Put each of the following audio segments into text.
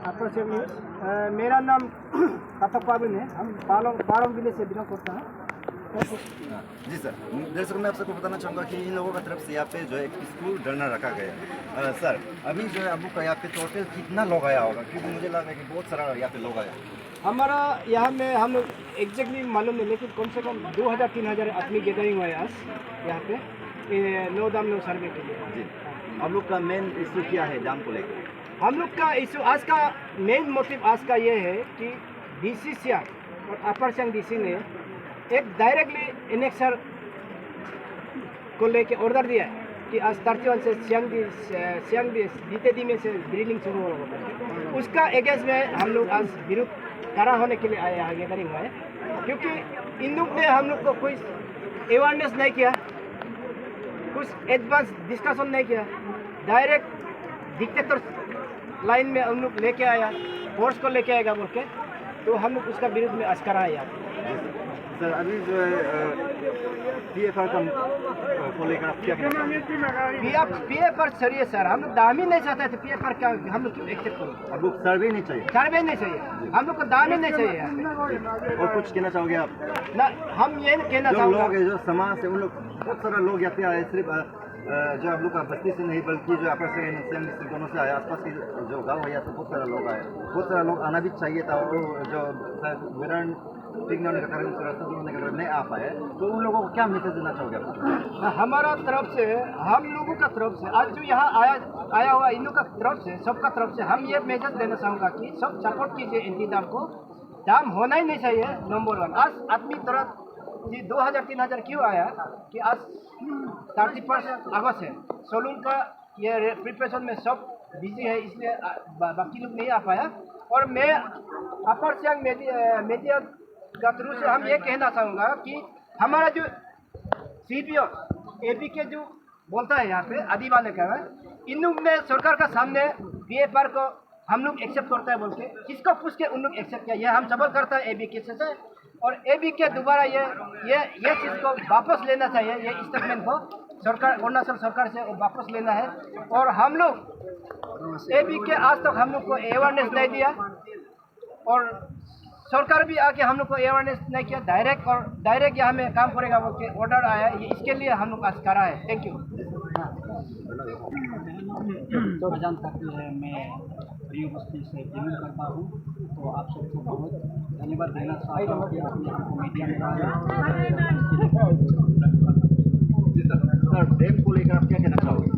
अपर से मेरा नाम कथक पाबिन है। हम पारों विलेज से बिलोंग करता है। जी सर, दर्शकों मैं आप सबको बताना चाहूँगा कि इन लोगों की तरफ से यहाँ पे जो है एक स्कूल धरना रखा गया है। सर अभी जो है आप लोग का यहाँ पे टोटल कितना लोग आया होगा, क्योंकि मुझे लगा है कि बहुत सारा यहाँ पे लोग आया। हमारा यहाँ में हम लोग एग्जैक्टली मालूम नहीं, लेकिन कम से कम 2000-3000 आदमी गैदरिंग हुआ है आज यहाँ पे नो दाम नो सर्वे के लिए। जी, आप लोग का मेन इशू क्या है दाम को लेकर? हम लोग का इशू आज का मेन मोटिव आज का ये है कि डीसी सियांग और अपर सियांग डीसी ने एक डायरेक्टली इनेक्शन को लेके ऑर्डर दिया है कि आज 31 से सियांग बीते दिन में से ड्रिलिंग शुरू होगा। उसका अगेंस्ट में हम लोग आज विरोध खड़ा होने के लिए आए यहाँ गैदरिंग हुआ है, क्योंकि इन लोग ने हम लोग को कोई अवेयरनेस नहीं किया, कुछ एडवांस डिस्कशन नहीं किया, डायरेक्ट डिक्टेटर लाइन में हम लोग लेके आया, फोर्स को लेके आएगा बोल के, तो हम लोग उसका विरोध में आज करा है यहाँ। सर अभी जो है PFR को लेकर आप क्या कहना चाहेंगे? PFR छोड़िए सर, हम लोग दाम ही नहीं चाहते थे। PFR क्या हम लोग क्यों एक्सेप्ट करें? आप लोग सर्वे नहीं चाहिए? सर्वे नहीं चाहिए, हम लोग को दाम ही नहीं चाहिए यहाँ पे। और कुछ कहना चाहोगे आप? ना, हम ये कहना जो चाहूँगा, लोग हैं जो समाज से, उन लोग बहुत सारा लोग यहाँ पे आए, सिर्फ जो आप लोग का बस्ती से नहीं बल्कि जो अपर से दोनों से आए, आसपास के जो गाँव है यहाँ से बहुत सारा लोग आए, बहुत सारा लोग आना भी चाहिए था, और जो विरण ठीक नहीं होने का कारण, रास्ता होने का कारण नहीं आ पाए, तो उन लोगों को क्या मैसेज देना चाहोगे आप? हमारा तरफ से, हम लोगों का तरफ से, आज जो यहाँ आया हुआ इन लोगों का तरफ से, सबका तरफ से हम ये मैसेज देना चाहूँगा कि सब सपोर्ट कीजिए एंटी दाम को। दाम होना ही नहीं चाहिए, नंबर 1। आज आदमी तरह 2000-3000 क्यों आया कि आज 31 अगस्त है, सोलून का ये प्रिपरेशन में सब बिजी है, इसलिए बाकी लोग नहीं आ पाया। और मैं अपर सियांग मीडिया का थ्रू से हम ये कहना चाहूँगा कि हमारा जो CPO AB के जो बोलता है यहाँ पे आदि वाले का, इन लोग ने सरकार का सामने PFR को हम लोग एक्सेप्ट करता है बोल के, किसको पूछ के उन लोग एक्सेप्ट किया, ये हम सवाल करता है AB के से। और AB के दोबारा ये चीज़ को वापस लेना चाहिए, ये स्टेटमेंट को सरकार, अरुणाचल सरकार से वापस लेना है। और हम लोग AB के आज तक हम लोग को अवेयरनेस नहीं दिया, और सरकार भी आके हम लोग को अवेयरनेस नहीं किया, डायरेक्ट यहाँ में काम करेगा बोल के ऑर्डर आया है, इसके लिए हम लोग आज करा है। Thank you. तो जान सकते हैं मैं रियो बस्ती से बिलोंग करता हूँ, तो आप सबको बहुत धन्यवाद देना चाहता हूँ कि आपने हमको मीडिया में सर डैम को लेकर आप क्या कहना चाहोगे?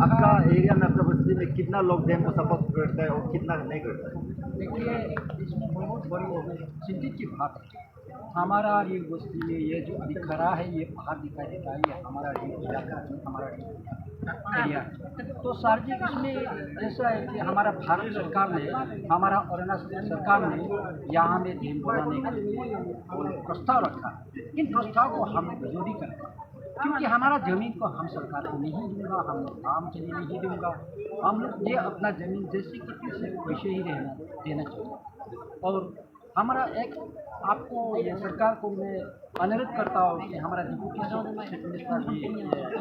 आपका एरिया में, आपका बस्ती में कितना लोग डैम को सपोर्ट करता है और कितना नहीं करता है? देखिए, इसमें बहुत बड़ी चिंतित की बात है। हमारा रियो बस्ती में ये जो अभी खड़ा है, ये पहाड़ दिखाई देता है, ये हमारा रियो इलाका है, हमारा एरिया है। तो सर जी, इसमें ऐसा है कि हमारा भारत सरकार ने, हमारा अरुणाचल सरकार ने यहाँ में डैम बनाने का प्रस्ताव रखा है। इन प्रस्ताव को हम विरोधी करते हैं, क्योंकि हमारा ज़मीन को हम सरकार को नहीं दूंगा, हम काम के लिए नहीं दूंगा, हम लोग ये अपना ज़मीन जैसे कि वैसे ही देना चाहिए। और हमारा एक, आपको ये सरकार को मैं अनुरोध करता हूँ कि हमारा डिप्टी चीफ मिनिस्टर जी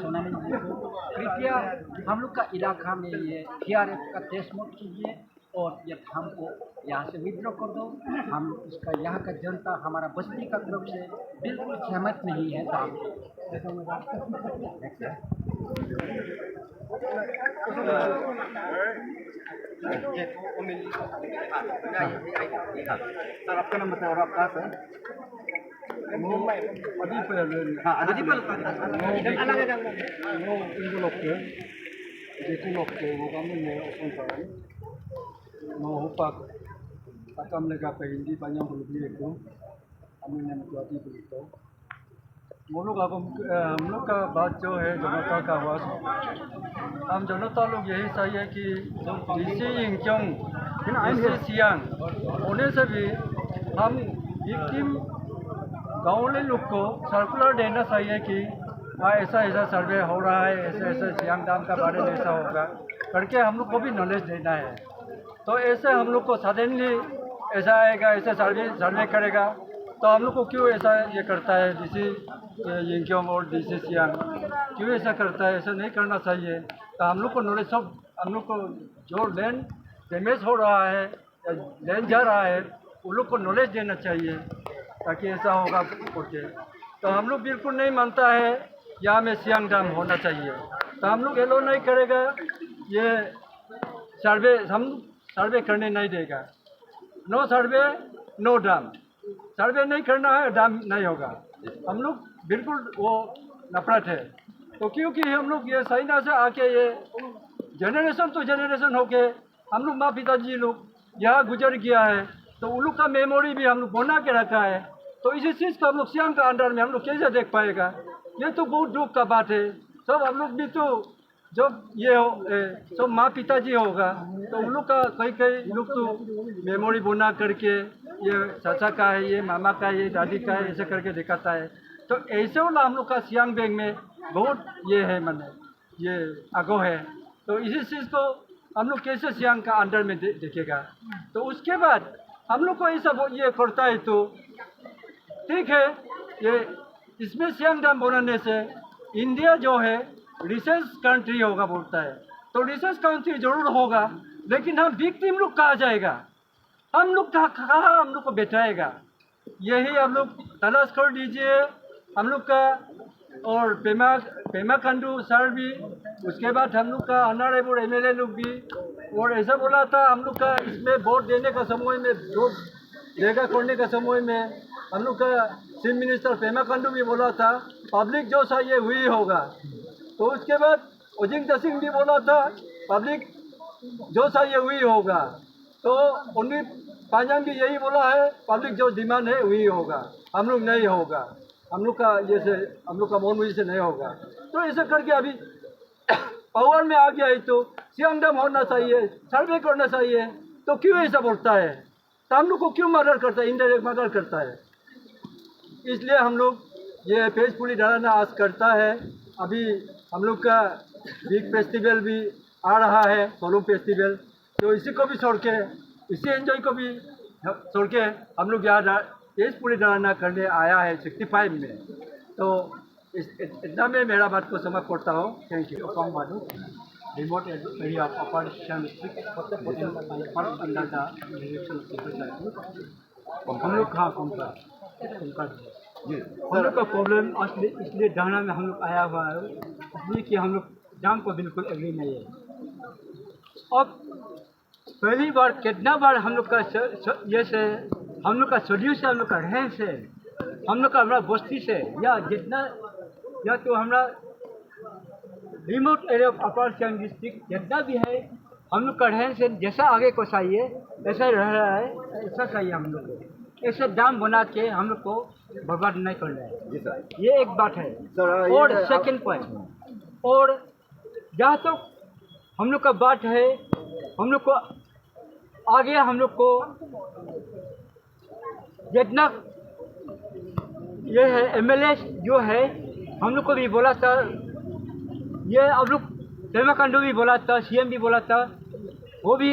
सोनाली जी को कृपया हम लोग का इलाका में ये TRF का टेस्ट मत कीजिए, और ये हमको यहाँ से विड्रॉ कर दो। हम इसका यहाँ का जनता, हमारा बस्ती का तरफ से बिल्कुल सहमत नहीं है दाम। सर आपका नाम बताओ और आप कहाँ से? हम लोग का बात जो है जनता का आवाज़, हम जनता लोग यही चाहिए कि डीसी यिंगकियोंग, डीसी सियांग होने से भी हम विक्टिम गाँव लोग को सर्कुलर देना चाहिए कि ऐसा ऐसा सर्वे हो रहा है, ऐसे ऐसे सियांग डैम का बारे में ऐसा होगा करके हम लोग को भी नॉलेज देना है। तो ऐसे हम लोग को सडनली ऐसा आएगा, ऐसे सर्वे करेगा, तो हम लोग को क्यों ऐसा ये करता है डीसी यिंगकियोंग और डीसी सियांग क्यों ऐसा करता है? ऐसा नहीं करना चाहिए। तो हम लोग को नॉलेज, सब हम लोग को जो लैंड डैमेज हो रहा है या लैंड जा रहा है, उन लोग को नॉलेज देना चाहिए ताकि ऐसा होगा करके। तो हम लोग बिल्कुल नहीं मानता है यहाँ में सियांग डैम होना चाहिए, तो हम लोग एलो नहीं करेगा, ये हम सर्वे करने नहीं देगा। नो सर्वे नो डैम, सर्वे नहीं करना है डैम नहीं होगा। हम लोग बिल्कुल वो नफरत है। तो क्योंकि हम लोग ये चाइना से आके ये जनरेशन तो जनरेशन होके हम लोग माँ पिताजी लोग यहाँ गुजर गया है, तो उन लोग का मेमोरी भी हम लोग बना के रखा है। तो इसी चीज़ को हम लोग सियांग का अंडर में हम लोग कैसे देख पाएगा? ये तो बहुत दुख का बात है। सब हम लोग भी तो जब ये हो सब माँ पिताजी होगा तो उन लोग का कई लोग तो मेमोरी बना करके ये चाचा का है, ये मामा का है, ये दादी का है, ऐसे करके दिखाता है। तो ऐसे वाला हम लोग का सियांग बैंक में बहुत ये है, माने ये आगो है। तो इसी चीज़ को हम लोग कैसे सियांग का अंडर में देखेगा? तो उसके बाद हम लोग को ऐसा ये करता है तो ठीक है, ये इसमें सियांग डैम बनाने से इंडिया जो है रिसर्च कंट्री होगा बोलता है, तो रिसर्च कंट्री जरूर होगा, लेकिन हम विक्टिम लोग कहाँ जाएगा? हम लोग कहाँ हम लोग को बैठाएगा? यही हम लोग तलाश कर दीजिए हम लोग का। और पेमा खांडू सर भी, उसके बाद हम लोग का ऑनरेबल एमएलए लोग भी, और ऐसा बोला था हम लोग का इसमें वोट देने का समय में, वोट देगा करने का समय में हम लोग का चीफ मिनिस्टर पेमा खांडू भी बोला था पब्लिक जो चाहिए वही होगा। तो उसके बाद ओजिंग तसिंग भी बोला था पब्लिक जो चाहिए वही होगा। तो उन्हीं पांजांग भी यही बोला है पब्लिक जो डिमांड है वही होगा, हम लोग नहीं होगा, हम लोग का जैसे हम लोग का मौन से नहीं होगा। तो ऐसे करके अभी पावर में आ गया है तो सियांग डैम होना चाहिए, सर्वे करना चाहिए। तो क्यों ऐसा बोलता है? तो हम लोग को क्यों मर्डर करता है, इनडायरेक्ट मर्डर करता है? इसलिए हम लोग ये पेजपुरी डराना आज करता है। अभी हम लोग का बिग फेस्टिवल भी आ रहा है, सोलम फेस्टिवल, तो इसी को भी छोड़ के, इसी एंजॉय को भी छोड़ के हम लोग यहाँ पेजपुरी डराना करने आया है 65 में। तो इतना में मेरा बात को समाप्त करता हूँ। Thank you. remote area of Upper Siam district first under the direction of Secretary। हम लोग कहाँ कौनका हम लोग का प्रॉब्लम इसलिए डाना में हम लोग आया हुआ है, इसलिए कि हम लोग डैम को बिल्कुल एग्री नहीं है। अब पहली बार कितना बार हम लोग का ये से हम लोग का शेड्यूल से, हम लोग का रहन से, हम लोग का हमारा बस्ती से, या जितना या तो हमारा remote area of upper Siang district जितना भी है, हम लोग का रहन से जैसा आगे को चाहिए ऐसा रह रहा है, ऐसा चाहिए हम लोग को। ऐसे डैम बना के हम लोग को बर्बाद नहीं करना है। जी सर। ये एक बात है। और सेकंड पॉइंट, और जहाँ तक हम लोग का बात है, हम लोग को आगे हम लोग को जितना ये है एमएलए जो है, हम लोग को भी बोला था, ये अब लोग पेमा खांडू भी बोला था, सीएम भी बोला था, वो भी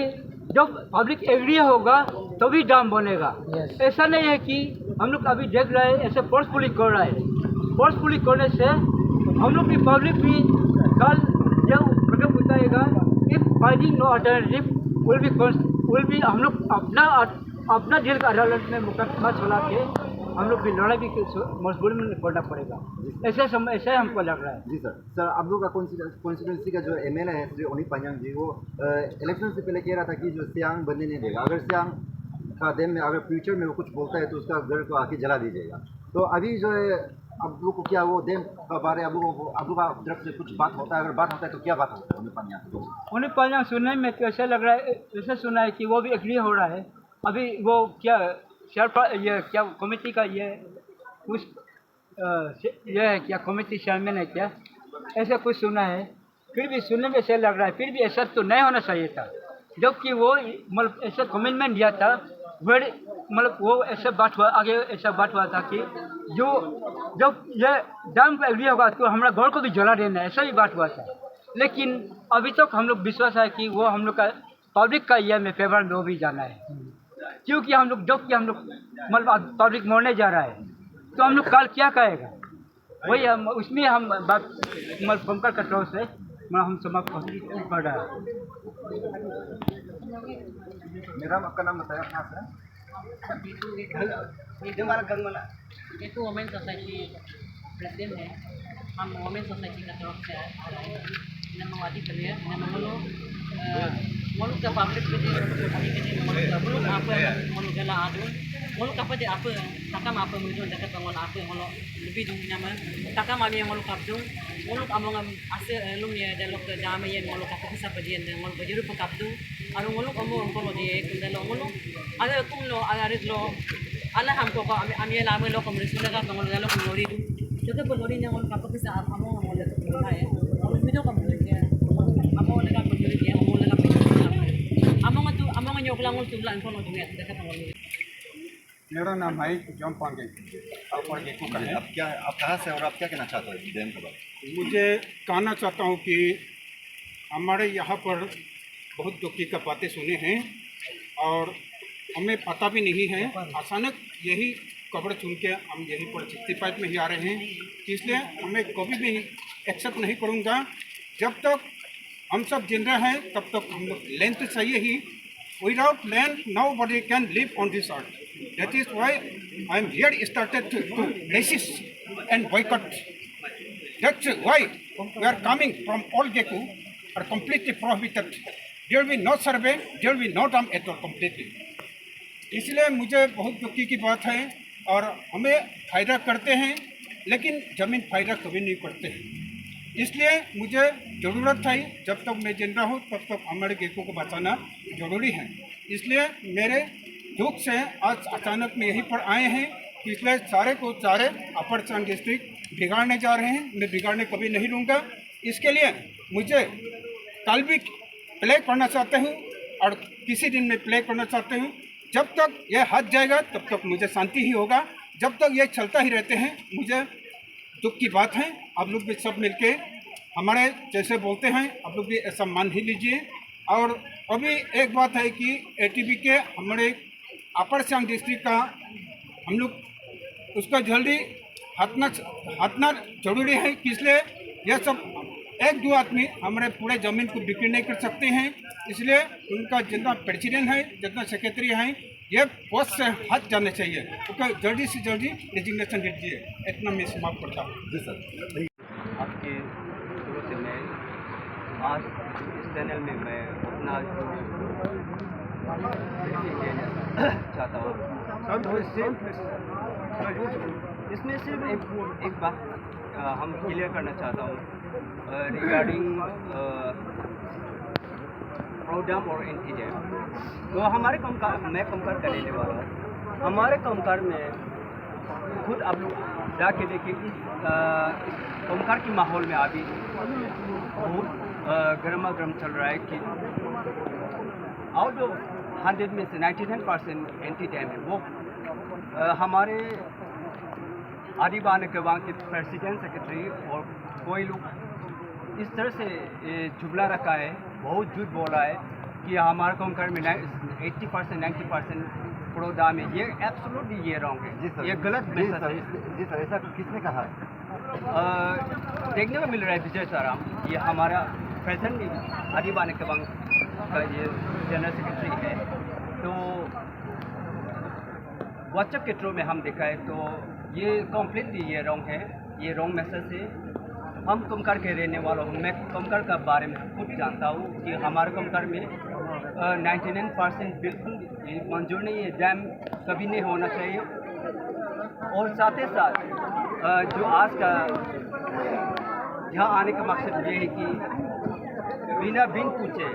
जब पब्लिक एग्री होगा तो भी डैम बनेगा। ऐसा नहीं है कि हम लोग अभी देख रहे हैं ऐसे फोर्सफुली कर रहा है। फोर्सफुली करने से हम लोग की पब्लिक भी कल यह मतलब बताएगा if finding no alternative will be हम लोग अपना जेल का अदालत में मुकदमा चला के हम लोग की लड़ाई भी मजबूरी में करना पड़ेगा। ऐसे हमको लग रहा है। जी सर। सर आप लोग का कॉन्स्टिट्यूंसी का जो एमएलए है श्री ओनित पांजांग जी, वो इलेक्शन से पहले कह रहा था कि जो सियांग बनने नहीं देगा, अगर सियांग का डैम में अगर फ्यूचर में वो कुछ बोलता है तो उसका घर को आके जला दीजिएगा। तो अभी जो है आप लोग को क्या वो डैम का बारे आप लोग का तरफ से कुछ बात होता है? अगर बात होता है तो क्या बात होता है ओनित पांजांग? सुनने में तो ऐसा लग रहा है, ऐसा सुना है कि वो भी एग्री हो रहा है। अभी वो क्या ये क्या कमेटी का ये कुछ ये है क्या, कमेटी चेयरमैन है क्या, ऐसा कुछ सुना है। फिर भी सुनने में ऐसा लग रहा है, फिर भी ऐसा तो नहीं होना चाहिए था। जबकि वो मतलब ऐसा कमिटमेंट दिया था, मतलब वो ऐसा बात हुआ, आगे ऐसा बात हुआ था कि जो जब ये डैम पर एग्री होगा तो हमारा घर को भी जला देना है, ऐसा ही बात हुआ था। लेकिन अभी तक हम लोग विश्वास है कि वो हम लोग का पब्लिक का ये में फेवर में वो भी जाना है। क्योंकि हम लोग जब कि हम लोग मतलब पब्लिक मरने जा रहा है तो हम लोग कल क्या कहेगा, वही हम उसमें हम बात मतलब पंकज कटोर से हम समाप्त कर रहा है। मेरा आपका नाम बताया कहाँ से? itu malah gang mana? itu Women Society presiden है हम Women Society का तरफ से नमवादी करिए नमलो मुल्क का पब्लिक के लिए अभी के लिए मुल्क apa मुल्क जला आदू मुल्क apa deh apa takam apa muncul dekat bangun apa mulut lebih dung nama takam ami yang mulut kapdung mulut among ase lum ya delok ke dame yang mulut apa bisa pedian dan mulut baju rupa kapdung aru mulut among kalau dia kendalo mulut ada kumlo ada ritlo ala हमको को ami lama lo komunis lagi bangun galo komori tu jadi komori yang mulut apa bisa among mulut tu है और video komori ya among lagi komori ya among lagi among nyoklang mulut tu lah info dunia dekat komori मेरा नाम है John पांगे और gecko का है। आप कहाँ से और आप क्या कहना चाहते हो डैम के बारे में? मुझे कहना चाहता हूँ कि हमारे यहाँ पर बहुत दुखी का बातें सुने हैं और हमें पता भी नहीं है। अचानक यही खबर सुन के हम यहीं पर 65 में ही आ रहे हैं, इसलिए हमें कभी भी एक्सेप्ट नहीं करूँगा। जब तक हम सब जिंदा हैं तब तक हम लोग लैंड तो चाहिए ही। Without land, nobody can live on this earth. That is why I am here started to resist and boycott. That's why we are coming from all Geku are completely prohibited. There will be no survey, there will be no dam at all completely. इसलिए मुझे बहुत दुखी की बात है और हमें फ़ायदा करते हैं लेकिन ज़मीन फ़ायदा कभी नहीं करते हैं। इसलिए मुझे ज़रूरत थी जब तक मैं जिंदा हूँ तब तक हमारे गेको को बचाना ज़रूरी है। इसलिए मेरे दुख से आज अचानक में यहीं पर आए हैं, इसलिए सारे को सारे अपर चांग डिस्ट्रिक्ट बिगाड़ने जा रहे हैं। मैं बिगाड़ने कभी नहीं दूँगा। इसके लिए मुझे कल भी प्ले करना चाहते हूँ और किसी दिन में प्ले करना चाहते हूँ। जब तक ये हट जाएगा तब तक मुझे शांति ही होगा। जब तक ये चलता ही रहते हैं मुझे दुख की बात है। आप लोग भी सब मिलके हमारे जैसे बोलते हैं आप लोग भी ऐसा मान ही लीजिए। और अभी एक बात है कि एटीबी के हमारे अपर सियांग डिस्ट्रिक्ट का हम लोग उसका जल्दी हटना जरूरी है। इसलिए यह सब एक दो आदमी हमारे पूरे ज़मीन को बिक्री नहीं कर सकते हैं। इसलिए उनका जितना प्रेसिडेंट है जितना सेक्रेटरी हैं ये पोस्ट से हट जाने चाहिए। उसका जल्दी से जल्दी रेजिग्नेशन दीजिए। इतना मैं समाप्त करता हूँ। जी सर। आपके शुरू से मैं आज इस चैनल में मैं अपना चाहता हूँ। इसमें सिर्फ एक बात हम क्लियर करना चाहता हूँ रिगार्डिंग प्रो डैम और एंटी डैम। तो हमारे मैं कंपेयर करने वाला हूँ। हमारे कंपेयर में खुद आप लोग जाके देखिए इस कंपेयर की माहौल में अभी बहुत गर्मा गर्म चल रहा है कि आउट ऑफ 100 में से 99% एंटी डैम है। वो हमारे आदिबाने के वहाँ के प्रेसिडेंट सेक्रेटरी और कोई लोग इस तरह से जुबला रखा है, बहुत झूठ बोला है कि हमारे कंकर में 80% 90% प्रो डैम है। ये एब्सोल्युटली ये रॉन्ग है। ये गलत मैसेज है। जी सर, ऐसा किसने कहा? देखने को मिल रहा है विजय साराम, ये हमारा प्रेजेंट आदिबाने के वहाँ का ये जनरल सेक्रेटरी है। तो व्हाट्सएप के थ्रू में हम देखा है तो ये कम्प्लीटली ये रॉन्ग है। ये रॉन्ग मैसेज है। हम कमकर के रहने वालों हूँ। मैं कमकर का बारे में खुद जानता हूँ कि हमारे कमकर में 99% बिल्कुल मंजूर नहीं है। डैम कभी नहीं होना चाहिए। और साथ ही साथ जो आज का यहाँ आने का मकसद ये है कि बिन पूछे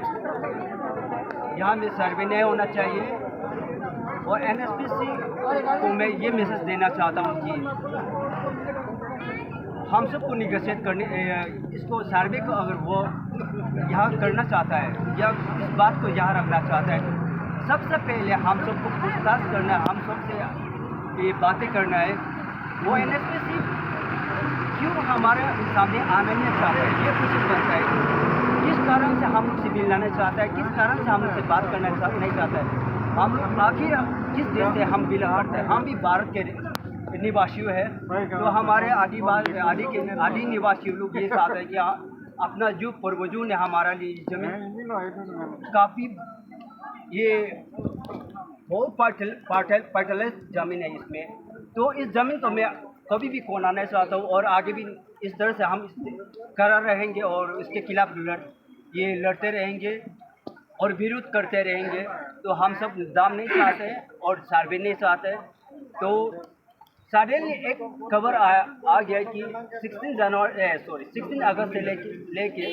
यहाँ में सर्वे नहीं होना चाहिए। और NSPC को मैं ये मैसेज देना चाहता हूँ कि हम सबको निगोशिएट करने इसको सर्वे को अगर वो यहाँ करना चाहता है या इस बात को यहाँ रखना चाहता है सबसे पहले हम सबको पूछताछ करना है। हम सबसे ये बातें करना है। वो NSPC क्यों हमारे सामने आना नहीं चाहता है ये कुछ बनता है। किस कारण से हम लोग से मिलना चाहता है, किस कारण से हम लोग से बात करना नहीं चाहता है। हम लोग आखिर किस देश से हम बिलोंग करते हैं? हम भी भारत के निवासी है। तो हमारे आदि निवासी लोग ये चाहते हैं कि अपना जो पूर्वजों ने हमारा लिए जमीन काफ़ी ये बहुत फर्टिलाइज ज़मीन है इसमें। तो इस ज़मीन को मैं कभी भी खोना नहीं चाहता हूँ और आगे भी इस तरह से हम करा रहेंगे और इसके खिलाफ लड़ते रहेंगे और विरोध करते रहेंगे। तो हम सब दाम नहीं चाहते हैं और सर्वे नहीं चाहते हैं। तो सडनली एक खबर आ गया कि 16 अगस्त से लेके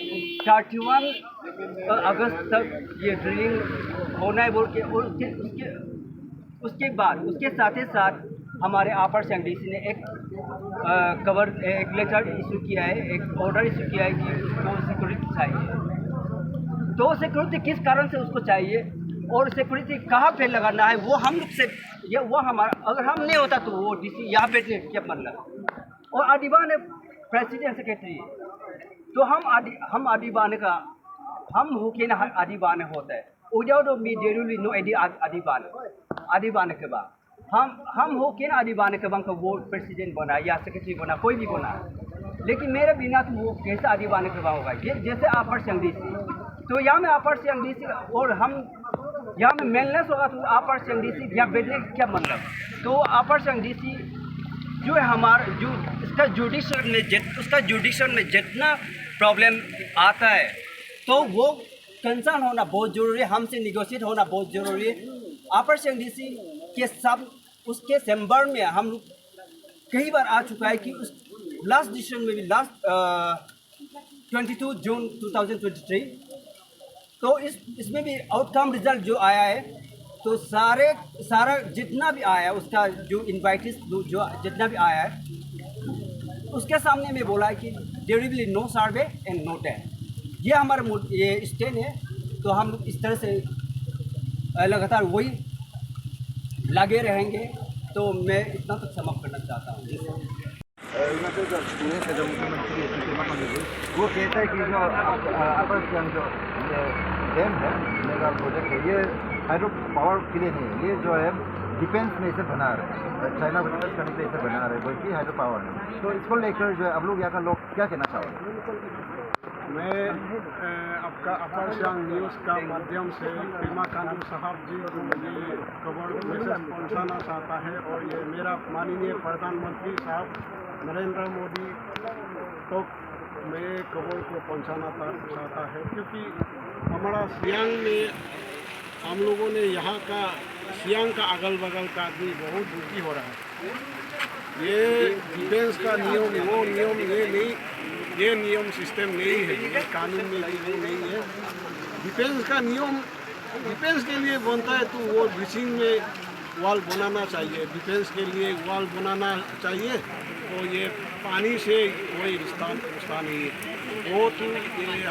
31 अगस्त तक ये ड्रिलिंग होना है बोल के। और उसके बाद उसके साथ ही साथ हमारे अपर सियांग डीसी ने एक लेटर इशू किया है, एक ऑर्डर इशू किया है कि उसको सिक्योरिटी चाहिए। तो सिक्योरिटी किस कारण से उसको चाहिए और सिक्योरिटी कहाँ पे लगाना है वो हम लोग से वो हमारा, अगर हम नहीं होता तो वो डीसी यहाँ पे क्या मतलब। और आदिवान है प्रेसिडेंट सेक्रेटरी, तो हम आदिवान का हम होके ना आदिवान होता है। उजाओ मी डेरुली नो आदिवान के बाद हम होके ना आदिवान के बाद वो प्रेसिडेंट बना या सेक्रेटरी बना, कोई भी बना, लेकिन मेरे बिना तो वो कैसे आदिवान के बाद होगा। ये जैसे अपर सियांग डीसी, तो यहाँ में अपर सियांग डीसी और हम यहाँ में मेलनेस होगा तो अपर सियांग डीसी या बैठने का क्या मतलब। तो अपर सियांग डीसी जो है हमारा जो उसका जुडिशल में जितना प्रॉब्लम आता है तो वो कंसर्न होना बहुत ज़रूरी है, हमसे निगोशिएट होना बहुत ज़रूरी है। अपर सियांग डीसी के सब उसके चैम्बर में हम लोग कई बार आ चुका है कि उस लास्ट डिसीजन में भी 22 जून 2023, तो इसमें भी आउटकम रिजल्ट जो आया है तो सारा जितना भी आया है उसका जो इन्वाइटिस जो जितना भी आया है उसके सामने में बोला है कि there will be no survey and no tax. ये हमारा ये स्टैंड है। तो हम इस तरह से लगातार वही लगे रहेंगे। तो मैं इतना तक समाप्त करना चाहता हूँ। अरुणाचल प्रदेश का जो मुख्यमंत्री है पेमा खांडू, वो कहता है कि जो अपर सियांग जो डैम है मेगा प्रोजेक्ट है, ये हाइड्रो पावर के लिए नहीं है, ये जो है डिफेंस में इसे बना रहे हैं, चाइना को डिफेंस करने के लिए इसे बना रहे हैं, बल्कि हाइड्रो पावर है। तो इसको लेकर जो है अब लोग यहाँ का लोग क्या कहना चाहोगे? मैं आपका अपर सियांग न्यूज़ का माध्यम से पेमा खांडू साहब जी को ये खबर मैसेज पहुंचाना चाहता है और ये मेरा माननीय प्रधानमंत्री साहब नरेंद्र मोदी तो मैं खबर को पहुंचाना चाहता है, क्योंकि हमारा सियांग में हम लोगों ने यहाँ का सियांग का अगल बगल का आदमी बहुत दुखी हो रहा है। ये डिफेंस का नियम वो नियम ये नियम सिस्टम नहीं है, ये कानून में भी वो नहीं है। डिफेंस का नियम डिफेंस के लिए बनता है तो वो ब्रीचिंग में वॉल बनाना चाहिए, डिफेंस के लिए वॉल बनाना चाहिए। तो ये पानी से कोई रिश्ता नहीं है, वो तो ये